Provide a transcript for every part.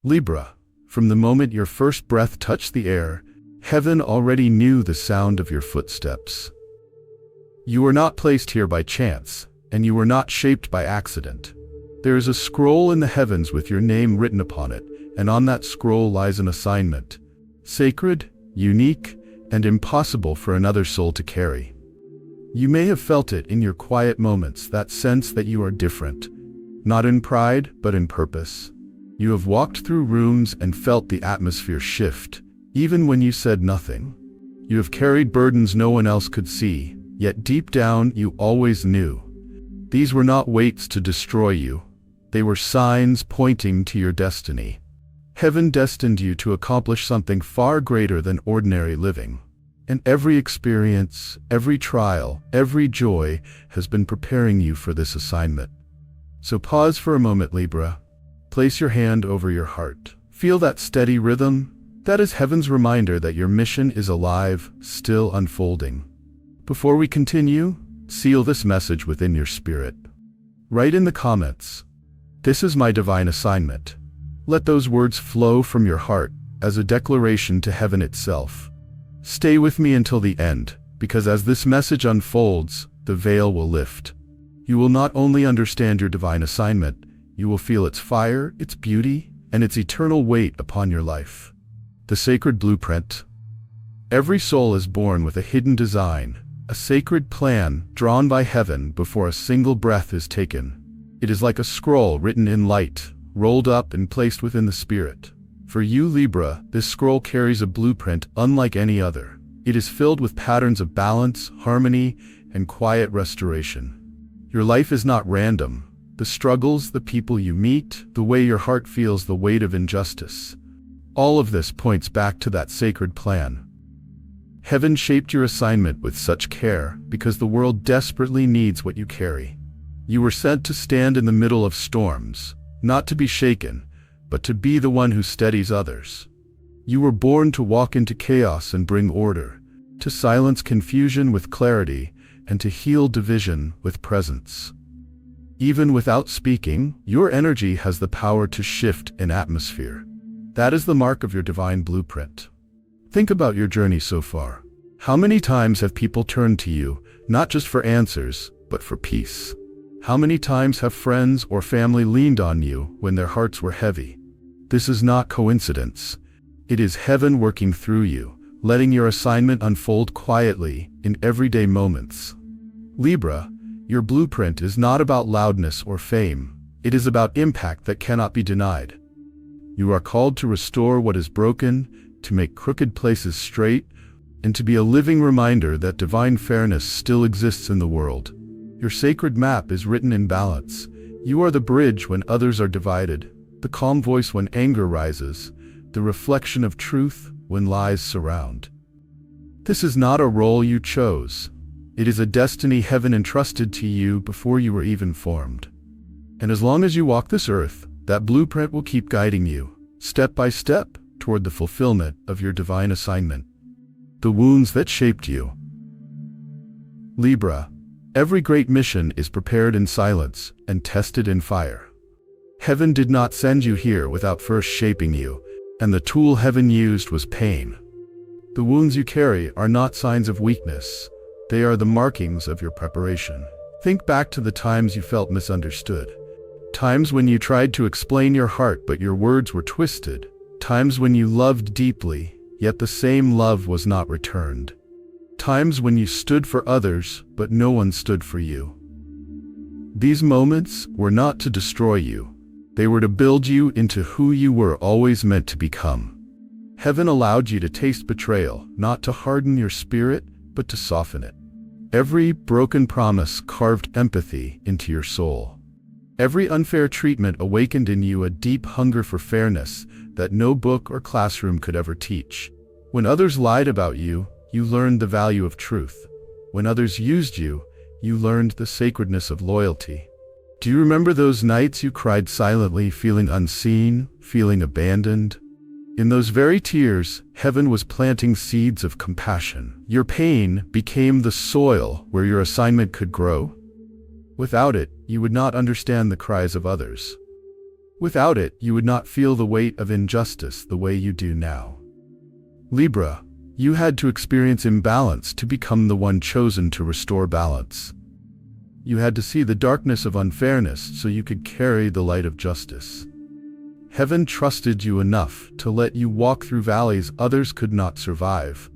Libra, from the moment your first breath touched the air, heaven already knew the sound of your footsteps. You were not placed here by chance, and you were not shaped by accident. There is a scroll in the heavens with your name written upon it, and on that scroll lies an assignment, sacred, unique, and impossible for another soul to carry. You may have felt it in your quiet moments, that sense that you are different, not in pride, but in purpose. You have walked through rooms and felt the atmosphere shift, even when you said nothing. You have carried burdens no one else could see, yet deep down you always knew. These were not weights to destroy you. They were signs pointing to your destiny. Heaven destined you to accomplish something far greater than ordinary living. And every experience, every trial, every joy has been preparing you for this assignment. So pause for a moment, Libra. Place your hand over your heart. Feel that steady rhythm? That is heaven's reminder that your mission is alive, still unfolding. Before we continue, seal this message within your spirit. Write in the comments, "This is my divine assignment." Let those words flow from your heart as a declaration to heaven itself. Stay with me until the end, because as this message unfolds, the veil will lift. You will not only understand your divine assignment, you will feel its fire, its beauty, and its eternal weight upon your life. The sacred blueprint. Every soul is born with a hidden design, a sacred plan drawn by heaven before a single breath is taken. It is like a scroll written in light, rolled up and placed within the spirit. For you, Libra, this scroll carries a blueprint unlike any other. It is filled with patterns of balance, harmony, and quiet restoration. Your life is not random. The struggles, the people you meet, the way your heart feels the weight of injustice. All of this points back to that sacred plan. Heaven shaped your assignment with such care because the world desperately needs what you carry. You were sent to stand in the middle of storms, not to be shaken, but to be the one who steadies others. You were born to walk into chaos and bring order, to silence confusion with clarity, and to heal division with presence. Even without speaking, your energy has the power to shift an atmosphere. That is the mark of your divine blueprint. Think about your journey so far. How many times have people turned to you, not just for answers, but for peace? How many times have friends or family leaned on you when their hearts were heavy? This is not coincidence. It is heaven working through you, letting your assignment unfold quietly in everyday moments. Libra, your blueprint is not about loudness or fame. It is about impact that cannot be denied. You are called to restore what is broken, to make crooked places straight, and to be a living reminder that divine fairness still exists in the world. Your sacred map is written in balance. You are the bridge when others are divided, the calm voice when anger rises, the reflection of truth when lies surround. This is not a role you chose. It is a destiny heaven entrusted to you before you were even formed. And as long as you walk this earth, that blueprint will keep guiding you, step by step, toward the fulfillment of your divine assignment. The wounds that shaped you. Libra, every great mission is prepared in silence and tested in fire. Heaven did not send you here without first shaping you, and the tool heaven used was pain. The wounds you carry are not signs of weakness. They are the markings of your preparation. Think back to the times you felt misunderstood. Times when you tried to explain your heart but your words were twisted. Times when you loved deeply, yet the same love was not returned. Times when you stood for others, but no one stood for you. These moments were not to destroy you. They were to build you into who you were always meant to become. Heaven allowed you to taste betrayal, not to harden your spirit, but to soften it. Every broken promise carved empathy into your soul. Every unfair treatment awakened in you a deep hunger for fairness that no book or classroom could ever teach. When others lied about you, you learned the value of truth. When others used you, you learned the sacredness of loyalty. Do you remember those nights you cried silently, feeling unseen, feeling abandoned? In those very tears, heaven was planting seeds of compassion. Your pain became the soil where your assignment could grow. Without it, you would not understand the cries of others. Without it, you would not feel the weight of injustice the way you do now. Libra, you had to experience imbalance to become the one chosen to restore balance. You had to see the darkness of unfairness so you could carry the light of justice. Heaven trusted you enough to let you walk through valleys others could not survive,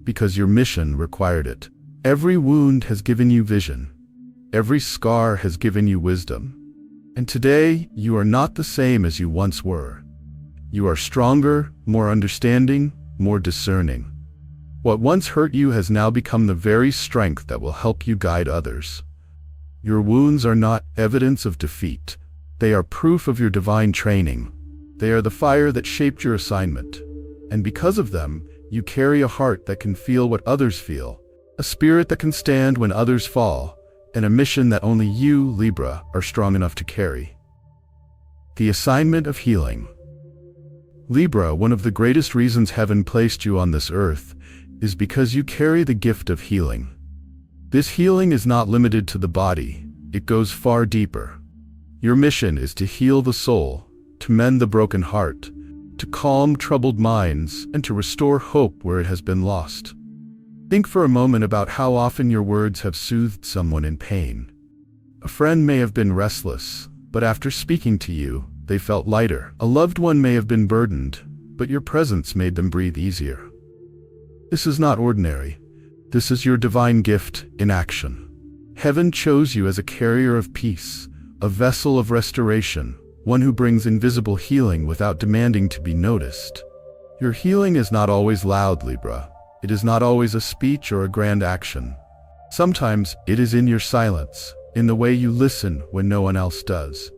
because your mission required it. Every wound has given you vision. Every scar has given you wisdom. And today, you are not the same as you once were. You are stronger, more understanding, more discerning. What once hurt you has now become the very strength that will help you guide others. Your wounds are not evidence of defeat. They are proof of your divine training. They are the fire that shaped your assignment. And because of them, you carry a heart that can feel what others feel, a spirit that can stand when others fall, and a mission that only you, Libra, are strong enough to carry. The assignment of healing. Libra, one of the greatest reasons heaven placed you on this earth is because you carry the gift of healing. This healing is not limited to the body, it goes far deeper. Your mission is to heal the soul, to mend the broken heart, to calm troubled minds, and to restore hope where it has been lost. Think for a moment about how often your words have soothed someone in pain. A friend may have been restless, but after speaking to you, they felt lighter. A loved one may have been burdened, but your presence made them breathe easier. This is not ordinary. This is your divine gift in action. Heaven chose you as a carrier of peace, a vessel of restoration, one who brings invisible healing without demanding to be noticed. Your healing is not always loud, Libra. It is not always a speech or a grand action. Sometimes it is in your silence, in the way you listen when no one else does.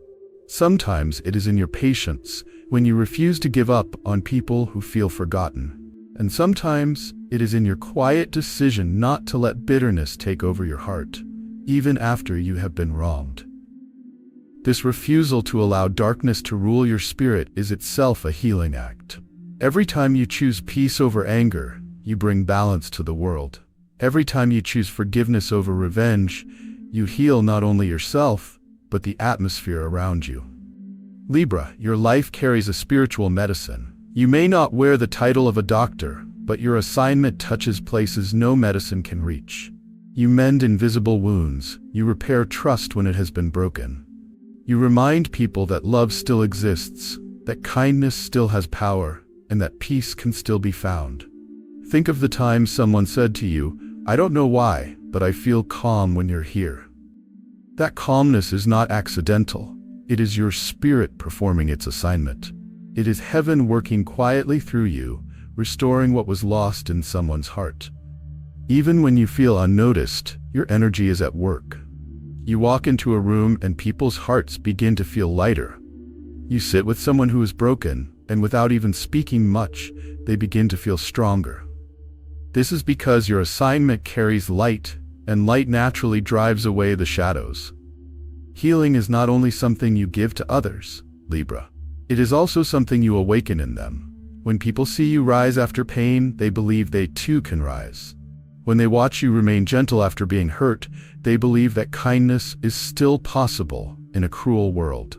Sometimes it is in your patience, when you refuse to give up on people who feel forgotten. And sometimes it is in your quiet decision not to let bitterness take over your heart, even after you have been wronged. This refusal to allow darkness to rule your spirit is itself a healing act. Every time you choose peace over anger, you bring balance to the world. Every time you choose forgiveness over revenge, you heal not only yourself, but the atmosphere around you. Libra, your life carries a spiritual medicine. You may not wear the title of a doctor, but your assignment touches places no medicine can reach. You mend invisible wounds. You repair trust when it has been broken. You remind people that love still exists, that kindness still has power, and that peace can still be found. Think of the time someone said to you, "I don't know why, but I feel calm when you're here." That calmness is not accidental. It is your spirit performing its assignment. It is heaven working quietly through you, restoring what was lost in someone's heart. Even when you feel unnoticed, your energy is at work. You walk into a room and people's hearts begin to feel lighter. You sit with someone who is broken, and without even speaking much, they begin to feel stronger. This is because your assignment carries light, and light naturally drives away the shadows. Healing is not only something you give to others, Libra. It is also something you awaken in them. When people see you rise after pain, they believe they too can rise. When they watch you remain gentle after being hurt, they believe that kindness is still possible in a cruel world.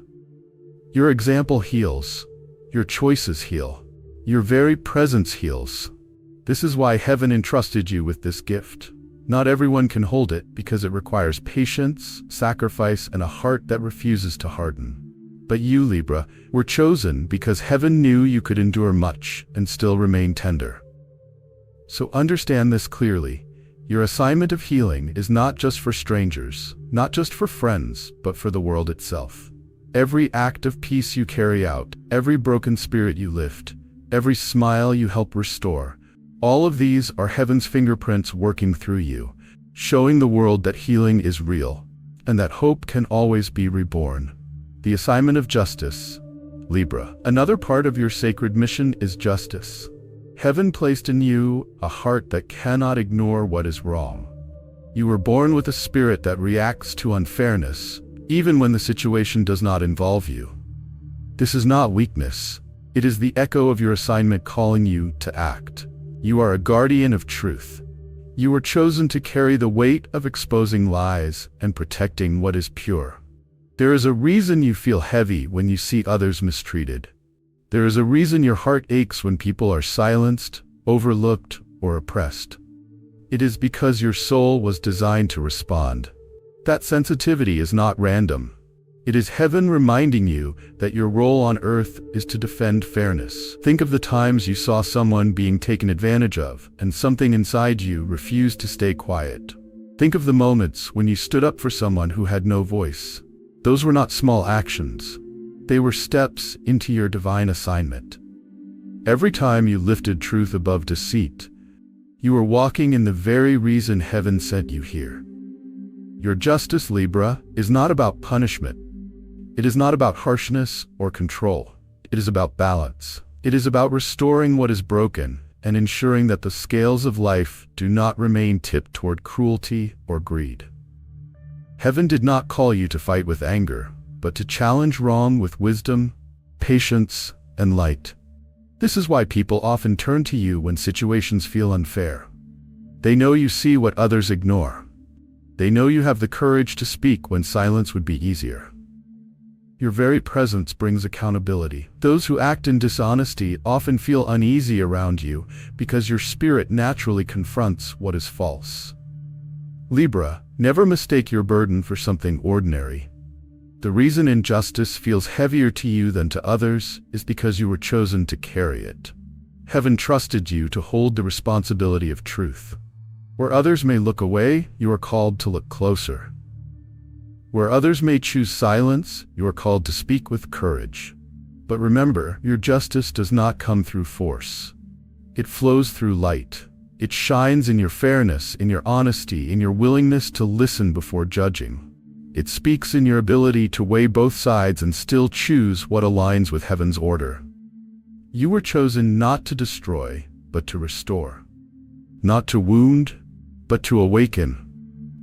Your example heals. Your choices heal. Your very presence heals. This is why heaven entrusted you with this gift. Not everyone can hold it because it requires patience, sacrifice, and a heart that refuses to harden. But you, Libra, were chosen because heaven knew you could endure much and still remain tender. So understand this clearly. Your assignment of healing is not just for strangers, not just for friends, but for the world itself. Every act of peace you carry out, every broken spirit you lift, every smile you help restore, all of these are heaven's fingerprints working through you, showing the world that healing is real, and that hope can always be reborn. The assignment of justice. Libra, another part of your sacred mission is justice. Heaven placed in you a heart that cannot ignore what is wrong. You were born with a spirit that reacts to unfairness, even when the situation does not involve you. This is not weakness. It is the echo of your assignment calling you to act. You are a guardian of truth. You were chosen to carry the weight of exposing lies and protecting what is pure. There is a reason you feel heavy when you see others mistreated. There is a reason your heart aches when people are silenced, overlooked, or oppressed. It is because your soul was designed to respond. That sensitivity is not random. It is heaven reminding you that your role on earth is to defend fairness. Think of the times you saw someone being taken advantage of, and something inside you refused to stay quiet. Think of the moments when you stood up for someone who had no voice. Those were not small actions. They were steps into your divine assignment. Every time you lifted truth above deceit, you were walking in the very reason heaven sent you here. Your justice, Libra, is not about punishment. It is not about harshness or control. It is about balance. It is about restoring what is broken and ensuring that the scales of life do not remain tipped toward cruelty or greed. Heaven did not call you to fight with anger, but to challenge wrong with wisdom, patience, and light. This is why people often turn to you when situations feel unfair. They know you see what others ignore. They know you have the courage to speak when silence would be easier. Your very presence brings accountability. Those who act in dishonesty often feel uneasy around you because your spirit naturally confronts what is false. Libra, never mistake your burden for something ordinary. The reason injustice feels heavier to you than to others is because you were chosen to carry it. Heaven trusted you to hold the responsibility of truth. Where others may look away, you are called to look closer. Where others may choose silence, you are called to speak with courage. But remember, your justice does not come through force. It flows through light. It shines in your fairness, in your honesty, in your willingness to listen before judging. It speaks in your ability to weigh both sides and still choose what aligns with heaven's order. You were chosen not to destroy, but to restore. Not to wound, but to awaken.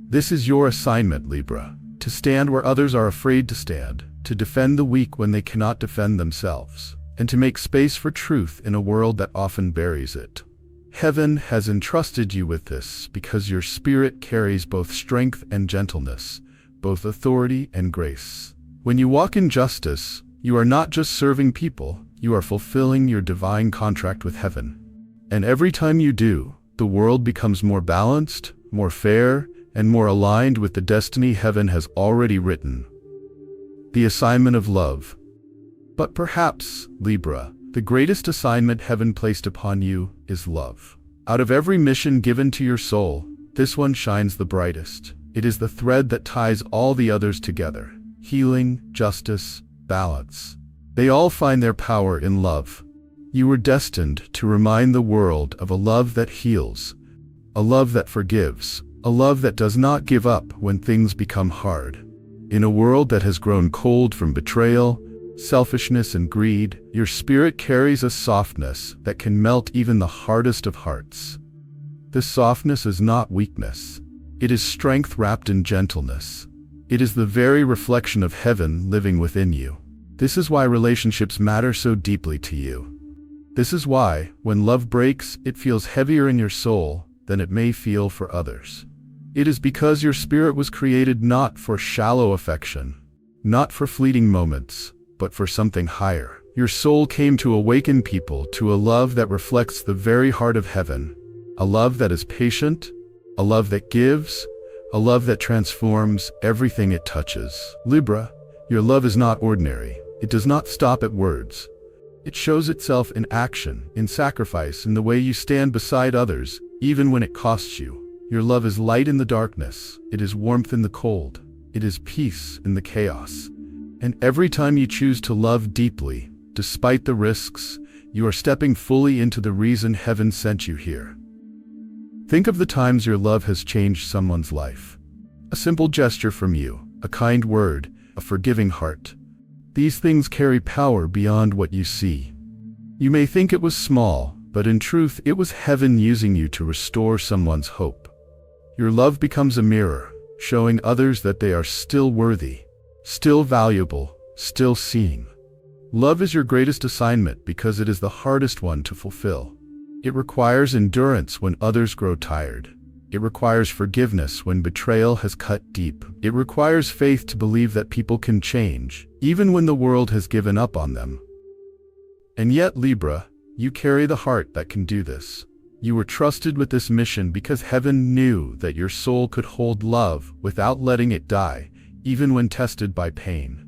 This is your assignment, Libra. To stand where others are afraid to stand, to defend the weak when they cannot defend themselves, and to make space for truth in a world that often buries it. Heaven has entrusted you with this because your spirit carries both strength and gentleness, both authority and grace. When you walk in justice, you are not just serving people, you are fulfilling your divine contract with heaven. And every time you do, the world becomes more balanced, more fair, and more aligned with the destiny heaven has already written. The assignment of love. But perhaps, Libra, the greatest assignment heaven placed upon you is love. Out of every mission given to your soul, this one shines the brightest. It is the thread that ties all the others together. Healing, justice, balance. They all find their power in love. You were destined to remind the world of a love that heals, a love that forgives, a love that does not give up when things become hard. In a world that has grown cold from betrayal, selfishness, and greed, your spirit carries a softness that can melt even the hardest of hearts. This softness is not weakness. It is strength wrapped in gentleness. It is the very reflection of heaven living within you. This is why relationships matter so deeply to you. This is why, when love breaks, it feels heavier in your soul than it may feel for others. It is because your spirit was created not for shallow affection, not for fleeting moments, but for something higher. Your soul came to awaken people to a love that reflects the very heart of heaven, a love that is patient, a love that gives, a love that transforms everything it touches. Libra, your love is not ordinary. It does not stop at words. It shows itself in action, in sacrifice, in the way you stand beside others, even when it costs you. Your love is light in the darkness. It is warmth in the cold. It is peace in the chaos. And every time you choose to love deeply, despite the risks, you are stepping fully into the reason heaven sent you here. Think of the times your love has changed someone's life. A simple gesture from you, a kind word, a forgiving heart. These things carry power beyond what you see. You may think it was small, but in truth, it was heaven using you to restore someone's hope. Your love becomes a mirror, showing others that they are still worthy, still valuable, still seeing. Love is your greatest assignment because it is the hardest one to fulfill. It requires endurance when others grow tired. It requires forgiveness when betrayal has cut deep. It requires faith to believe that people can change, even when the world has given up on them. And yet, Libra, you carry the heart that can do this. You were trusted with this mission because heaven knew that your soul could hold love without letting it die, even when tested by pain.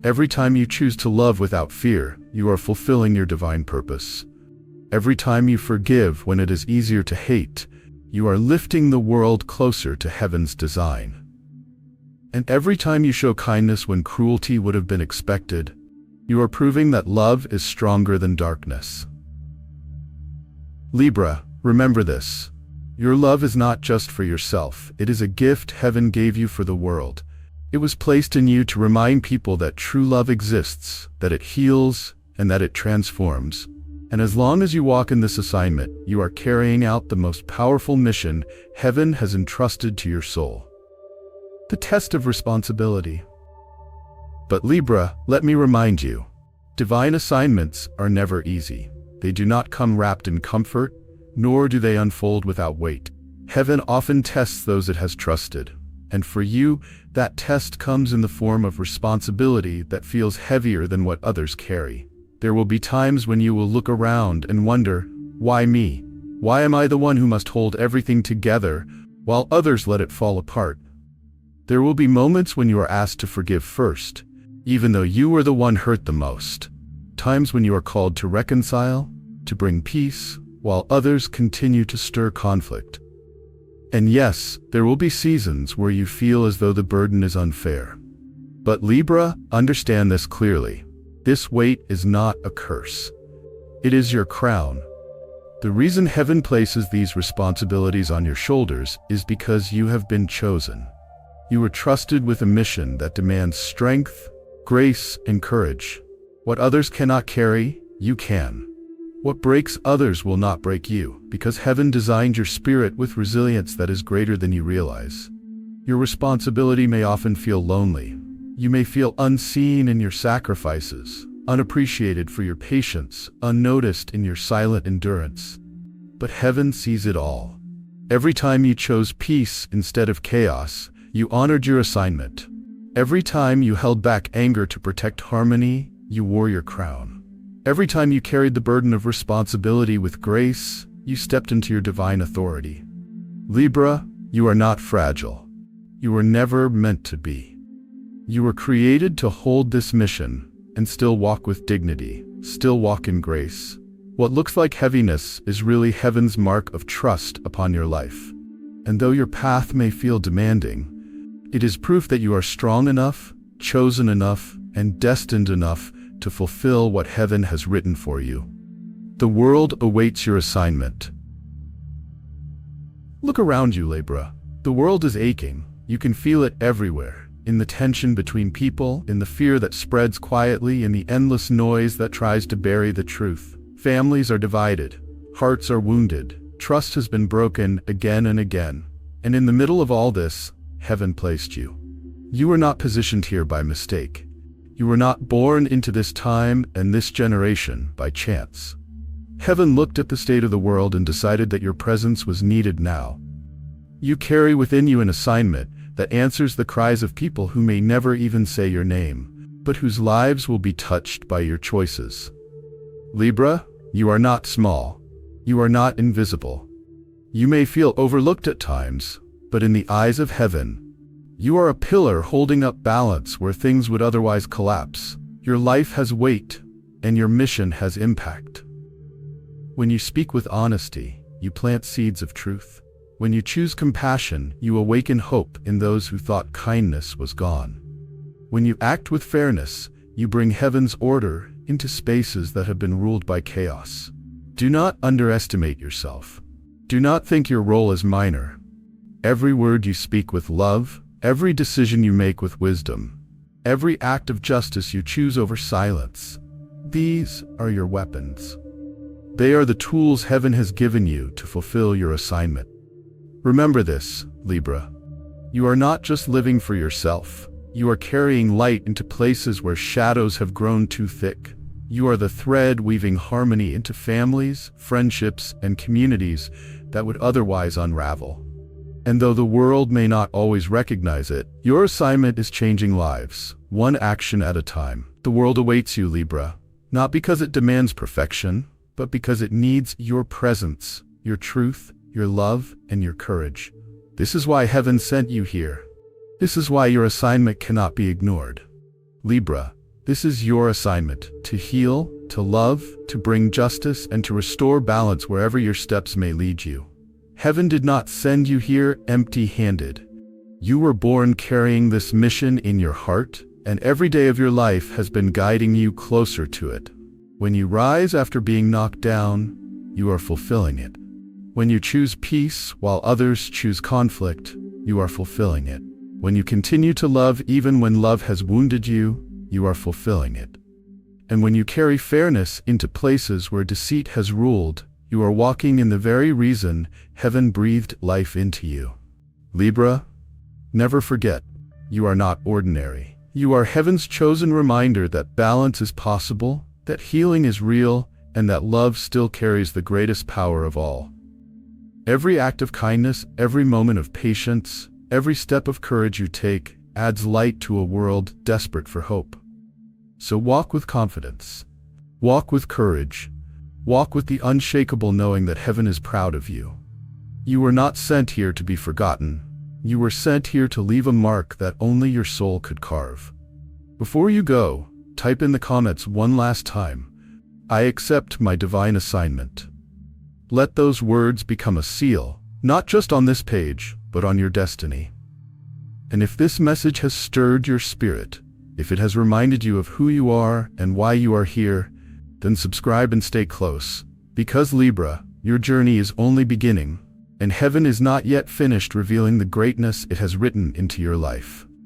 Every time you choose to love without fear, you are fulfilling your divine purpose. Every time you forgive when it is easier to hate, you are lifting the world closer to heaven's design. And every time you show kindness when cruelty would have been expected, you are proving that love is stronger than darkness. Libra, remember this. Your love is not just for yourself, it is a gift heaven gave you for the world. It was placed in you to remind people that true love exists, that it heals, and that it transforms. And as long as you walk in this assignment, you are carrying out the most powerful mission heaven has entrusted to your soul. The test of responsibility. But Libra, let me remind you, divine assignments are never easy. They do not come wrapped in comfort, nor do they unfold without weight. Heaven often tests those it has trusted. And for you, that test comes in the form of responsibility that feels heavier than what others carry. There will be times when you will look around and wonder, why me? Why am I the one who must hold everything together while others let it fall apart? There will be moments when you are asked to forgive first, even though you were the one hurt the most. Times when you are called to reconcile, to bring peace, while others continue to stir conflict. And yes, there will be seasons where you feel as though the burden is unfair. But Libra, understand this clearly. This weight is not a curse. It is your crown. The reason heaven places these responsibilities on your shoulders is because you have been chosen. You were trusted with a mission that demands strength, grace, and courage. What others cannot carry, you can. What breaks others will not break you, because heaven designed your spirit with resilience that is greater than you realize. Your responsibility may often feel lonely. You may feel unseen in your sacrifices, unappreciated for your patience, unnoticed in your silent endurance. But heaven sees it all. Every time you chose peace instead of chaos, you honored your assignment. Every time you held back anger to protect harmony, you wore your crown. Every time you carried the burden of responsibility with grace, you stepped into your divine authority. Libra, you are not fragile. You were never meant to be. You were created to hold this mission and still walk with dignity, still walk in grace. What looks like heaviness is really heaven's mark of trust upon your life. And though your path may feel demanding, it is proof that you are strong enough, chosen enough, and destined enough to fulfill what heaven has written for you. The world awaits your assignment. Look around you, Libra. The world is aching. You can feel it everywhere. In the tension between people, in the fear that spreads quietly, in the endless noise that tries to bury the truth. Families are divided. Hearts are wounded. Trust has been broken again and again. And in the middle of all this, heaven placed you. You were not positioned here by mistake. You were not born into this time and this generation by chance. Heaven looked at the state of the world and decided that your presence was needed now. You carry within you an assignment that answers the cries of people who may never even say your name, but whose lives will be touched by your choices. Libra, you are not small. You are not invisible. You may feel overlooked at times, but in the eyes of heaven, you are a pillar holding up balance where things would otherwise collapse. Your life has weight, and your mission has impact. When you speak with honesty, you plant seeds of truth. When you choose compassion, you awaken hope in those who thought kindness was gone. When you act with fairness, you bring heaven's order into spaces that have been ruled by chaos. Do not underestimate yourself. Do not think your role is minor. Every word you speak with love, every decision you make with wisdom, every act of justice you choose over silence, these are your weapons. They are the tools heaven has given you to fulfill your assignment. Remember this, Libra. You are not just living for yourself. You are carrying light into places where shadows have grown too thick. You are the thread weaving harmony into families, friendships, and communities that would otherwise unravel. And though the world may not always recognize it, your assignment is changing lives, one action at a time. The world awaits you, Libra, not because it demands perfection, but because it needs your presence, your truth, your love, and your courage. This is why heaven sent you here. This is why your assignment cannot be ignored. Libra, this is your assignment: to heal, to love, to bring justice, and to restore balance wherever your steps may lead you. Heaven did not send you here empty-handed. You were born carrying this mission in your heart, and every day of your life has been guiding you closer to it. When you rise after being knocked down, you are fulfilling it. When you choose peace while others choose conflict, you are fulfilling it. When you continue to love even when love has wounded you, you are fulfilling it. And when you carry fairness into places where deceit has ruled, you are walking in the very reason heaven breathed life into you. Libra, never forget, you are not ordinary. You are heaven's chosen reminder that balance is possible, that healing is real, and that love still carries the greatest power of all. Every act of kindness, every moment of patience, every step of courage you take adds light to a world desperate for hope. So walk with confidence. Walk with courage. Walk with the unshakable knowing that heaven is proud of you. You were not sent here to be forgotten. You were sent here to leave a mark that only your soul could carve. Before you go, type in the comments one last time: I accept my divine assignment. Let those words become a seal, not just on this page, but on your destiny. And if this message has stirred your spirit, if it has reminded you of who you are and why you are here, then subscribe and stay close. Because Libra, your journey is only beginning, and heaven is not yet finished revealing the greatness it has written into your life.